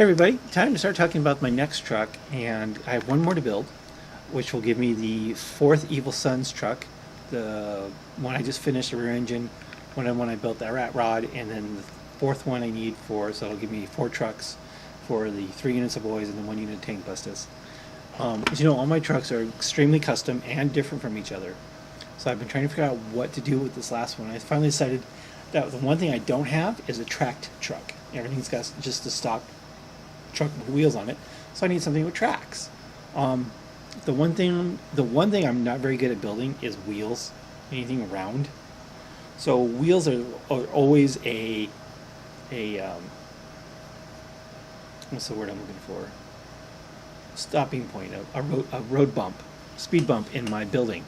Hey everybody, time to start talking about my next truck, and I have one more to build, which will give me the fourth Evil Sun's truck, the one I just finished, the rear engine, one I built that rat rod, and then the fourth one I need for, so it'll give me 4 trucks for the 3 units of boys and the 1 unit of tank bustas. As you know, all my trucks are extremely custom and different from each other, so I've been trying to figure out what to do with this last one. I finally decided that the one thing I don't have is a tracked truck. Everything's got just a stock truck with wheels on it, so I need something with tracks. The one thing I'm not very good at building is wheels, anything round. So wheels are always a what's the word I'm looking for? Stopping point, a road bump, speed bump in my building.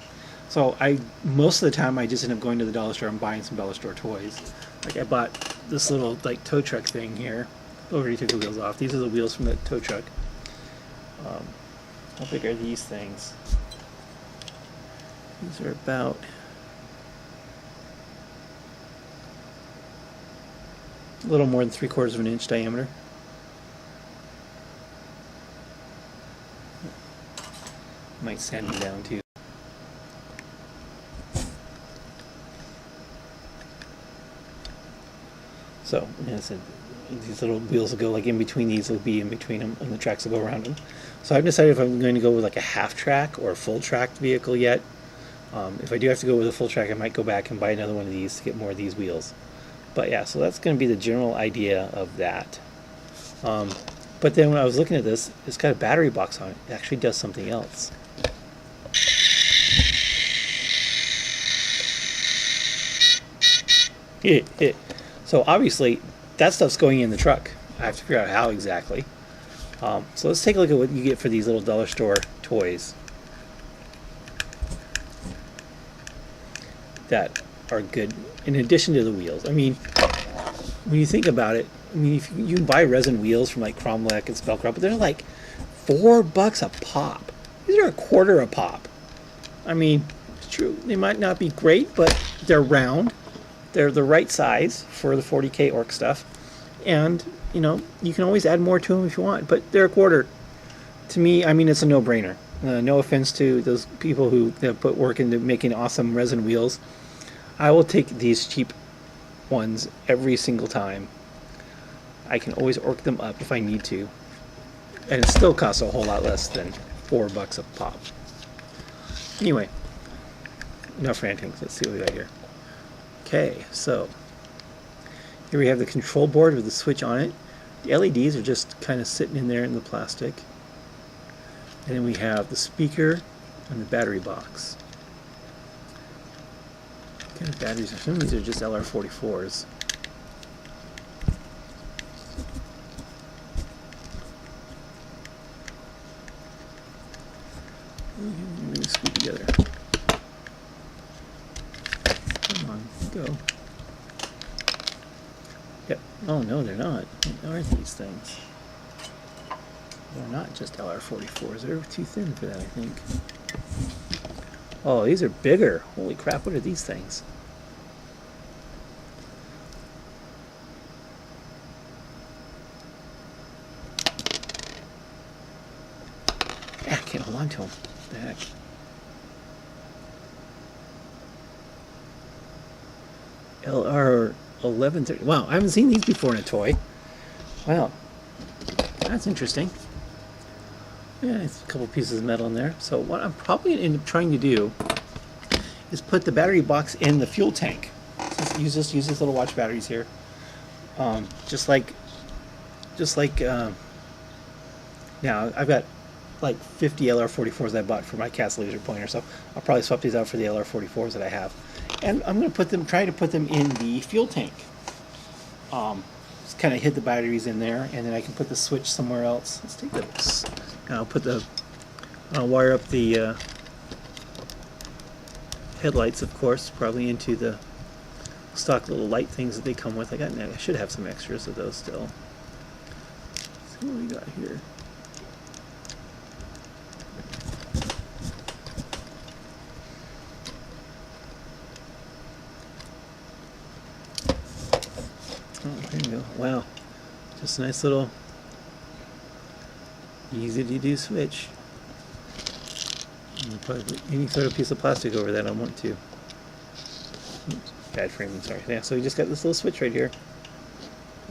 So most of the time I just end up going to the dollar store and buying some dollar store toys. Like I bought this little like tow truck thing here. Already took the wheels off. These are the wheels from the tow truck. How big are these things? These are about a little more than 3/4 of an inch diameter. Might sand them down too. So, as I said, these little wheels will go like in between these, will be in between them, and the tracks will go around them. So I've decided if I'm going to go with like a half track or a full tracked vehicle yet. If I do have to go with a full track, I might go back and buy another one of these to get more of these wheels. But yeah, so that's going to be the general idea of that. But then when I was looking at this, it's got a battery box on it. It actually does something else. So obviously that stuff's going in the truck. I have to figure out how exactly. So let's take a look at what you get for these little dollar store toys that are good in addition to the wheels. I mean, when you think about it, I mean, if you can buy resin wheels from like Cromlech and Sableclaw, but they're like $4 a pop. These are $1/4 a pop. I mean, it's true, they might not be great, but they're round. They're the right size for the 40K orc stuff, and you know, you can always add more to them if you want, but they're $1/4. To me, I mean, it's a no-brainer. No offense to those people who put work into making awesome resin wheels. I will take these cheap ones every single time. I can always orc them up if I need to, and it still costs a whole lot less than $4 a pop. Anyway, enough ranting. Let's see what we got here. Okay, so here we have the control board with the switch on it. The LEDs are just kind of sitting in there in the plastic. And then we have the speaker and the battery box. What kind of batteries? I assume these are just LR44s. Let me scoot together. Come on, go. Yep. Oh no, they're not. What are these things? They're not just LR44s. They're too thin for that, I think. Oh, these are bigger. Holy crap, what are these things? Ah, I can't hold on to them. What the heck? LR 1130. Wow, I haven't seen these before in a toy. Wow, that's interesting. Yeah, it's a couple pieces of metal in there. So what I'm probably going to end up trying to do is put the battery box in the fuel tank. Use these little watch batteries here. Just like now I've got like 50 LR44s I bought for my Cat's laser pointer, so I'll probably swap these out for the LR44s that I have. And I'm going to try to put them in the fuel tank. Just kind of hid the batteries in there, and then I can put the switch somewhere else. Let's take this. I'll wire up the headlights, of course, probably into the stock little light things that they come with. I should have some extras of those still. Let's see what we got here. Oh, there you go. Wow. Just a nice little Easy to do switch. Put any sort of piece of plastic over that I want to. Oops, bad framing, sorry. Yeah, so we just got this little switch right here.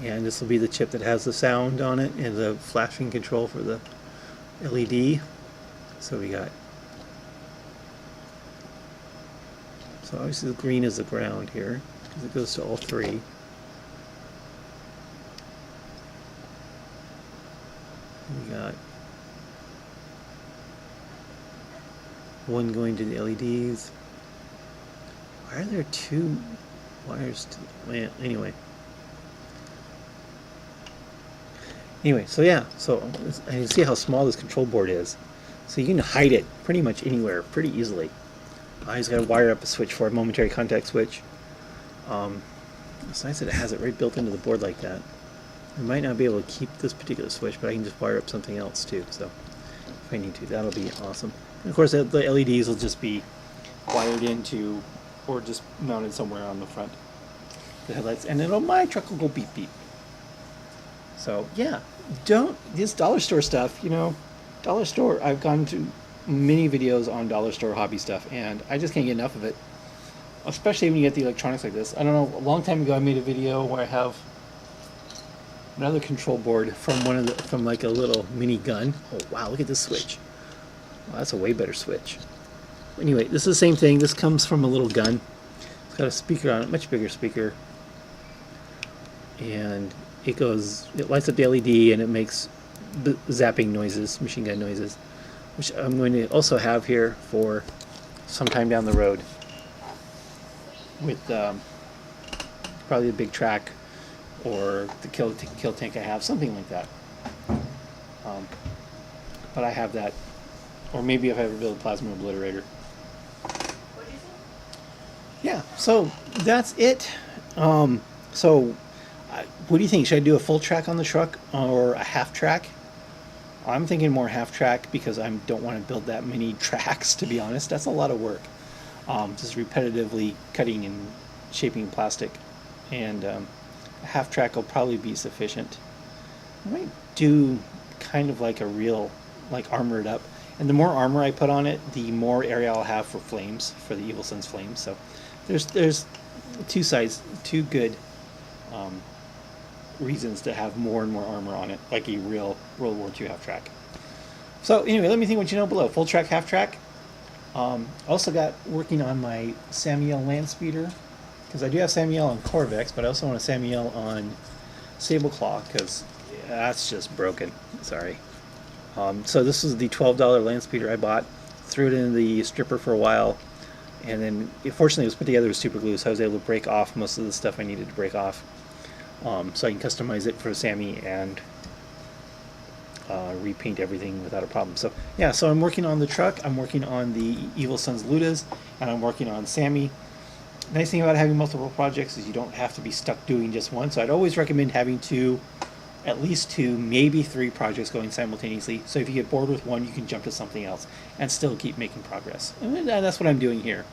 And this will be the chip that has the sound on it and the flashing control for the LED. So we got, so obviously the green is the ground here because it goes to all three. We got one going to the LEDs. Why are there two wires to the lamp? Anyway, so yeah, so and you see how small this control board is. So you can hide it pretty much anywhere pretty easily. I just got to wire up a switch for a momentary contact switch. It's nice that it has it right built into the board like that. I might not be able to keep this particular switch, but I can just wire up something else too. So if I need to, that'll be awesome. And of course, the LEDs will just be wired into, or just mounted somewhere on the front. The headlights, and then my truck will go beep beep. So yeah, this dollar store stuff, you know, dollar store, I've gone to many videos on dollar store hobby stuff, and I just can't get enough of it. Especially when you get the electronics like this. I don't know, a long time ago I made a video where I have another control board from like a little mini gun. Oh wow, look at this switch. Wow, that's a way better switch. Anyway, this is the same thing. This comes from a little gun. It's got a speaker on it, much bigger speaker. And it lights up the LED and it makes zapping noises, machine gun noises, which I'm going to also have here for sometime down the road with probably the big track or the kill tank I have, something like that. But I have that, or maybe if I ever build a plasma obliterator. Yeah, so that's it. What do you think? Should I do a full track on the truck or a half track? I'm thinking more half track because I don't want to build that many tracks, to be honest. That's a lot of work. Just repetitively cutting and shaping plastic. And a half track will probably be sufficient. I might do kind of like a real, like armor it up. And the more armor I put on it, the more area I'll have for flames, for the Evil Sun's flames. So there's two sides, two good reasons to have more and more armor on it, like a real World War II half track. So anyway, let me think what you know below. Full track, half track. Also got working on my Samuel land speeder, because I do have Samuel on Corvex, but I also want a Samuel on Sableclaw, because that's just broken. Sorry. So this is the $12 land speeder I bought. Threw it in the stripper for a while, and then fortunately it was put together with super glue, so I was able to break off most of the stuff I needed to break off. So I can customize it for Sammy and repaint everything without a problem. So yeah, so I'm working on the truck, I'm working on the Evil Sun's Ludas, and I'm working on Sammy. Nice thing about having multiple projects is you don't have to be stuck doing just one. So I'd always recommend having at least two, maybe three projects going simultaneously. So if you get bored with one, you can jump to something else and still keep making progress. And that's what I'm doing here.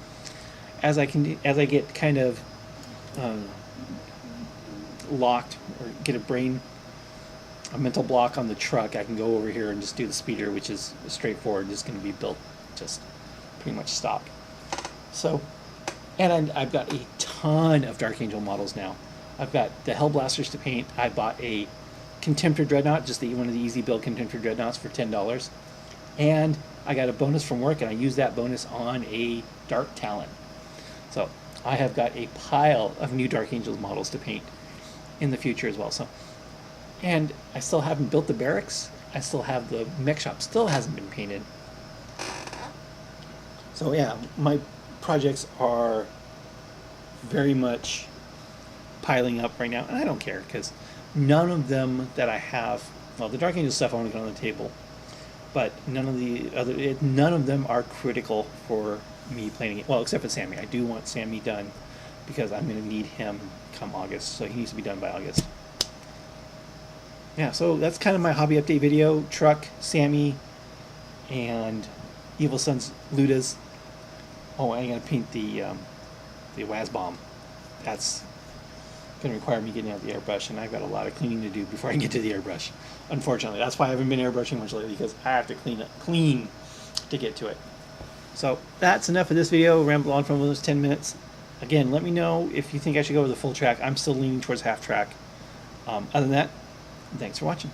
As I get kind of locked or get a mental block on the truck, I can go over here and just do the speeder, which is straightforward, just going to be built just pretty much stock. So, and I've got a ton of Dark Angel models now. I've got the Hellblasters to paint. I bought a Contemptor Dreadnought, just one of the easy build Contemptor Dreadnoughts for $10. And I got a bonus from work, and I used that bonus on a Dark Talon. So I have got a pile of new Dark Angels models to paint in the future as well. So, and I still haven't built the barracks. I still have the mech shop, still hasn't been painted. So yeah, my projects are very much piling up right now, and I don't care because none of them that I have, well, the Dark Angel stuff I want to get on the table, but none of them are critical for me playing it. Well, except for Sammy. I do want Sammy done because I'm going to need him come August, so he needs to be done by August. Yeah, so that's kind of my hobby update video. Trukk, Sammy, and Evil Sun's Ludas. Oh, I'm going to paint the Waz Bomb. That's going to require me getting out the airbrush, and I've got a lot of cleaning to do before I get to the airbrush. Unfortunately, that's why I haven't been airbrushing much lately, because I have to clean to get to it. So that's enough of this video. Ramble on for almost 10 minutes. Again, let me know if you think I should go with a full track. I'm still leaning towards half track. Other than that, thanks for watching.